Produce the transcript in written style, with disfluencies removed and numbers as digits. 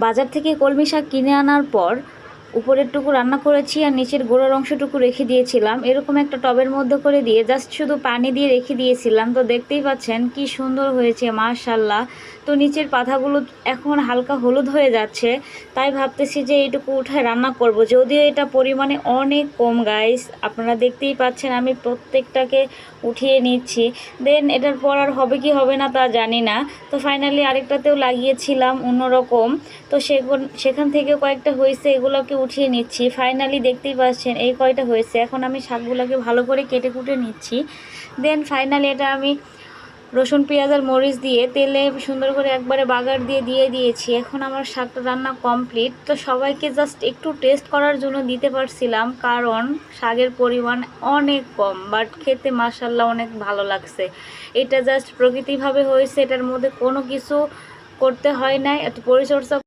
বাজার থেকে কলমি শাক কিনে আনার পর উপরের টুকু রান্না করেছি আর নিচের গোড়ার অংশটুকু রেখে দিয়েছিলাম এরকম একটা টবের মধ্যে করে দিয়ে জাস্ট শুধু পানি দিয়ে রেখে দিয়েছিলাম। তো দেখতেই পাচ্ছেন কি সুন্দর হয়েছে মাশাল্লাহ। তো নিচের পাতাগুলো এখন হালকা হলুদ হয়ে যাচ্ছে, তাই ভাবতেছি যে এইটুকু উঠায় রান্না করব, যদিও এটা পরিমাণে অনেক কম গাইস। আপনারা দেখতেই পাচ্ছেন আমি প্রত্যেকটাকে উঠিয়ে নিচ্ছি। দেন এটার পর আর হবে কি হবে না তা জানি না। তো ফাইনালি আরেকটাতেও লাগিয়েছিলাম অন্যরকম, তো সেখান থেকে কয়েকটা হয়েছে, এগুলোকে উঠিয়ে নিচ্ছি। ফাইনালি দেখতেই পাচ্ছেন এই কয়টা হয়েছে। এখন আমি শাকগুলোকে ভালো করে কেটে কুটে নিচ্ছি। দেন ফাইনালি এটা আমি রসুন পেঁয়াজ আর মরিচ দিয়ে তেলে সুন্দর করে একবারে বাগার দিয়ে দিয়েছি। এখন আমার শাকটা রান্না কমপ্লিট। তো সবাইকে জাস্ট একটু টেস্ট করার জন্য দিতে পারছিলাম, কারণ শাকের পরিমাণ অনেক কম, বাট খেতে মাশাল্লাহ অনেক ভালো লাগছে। এটা জাস্ট প্রকৃতিভাবে হয়েছে, এটার মধ্যে কোনো কিছু করতে হয় না, এত পরিচর্যা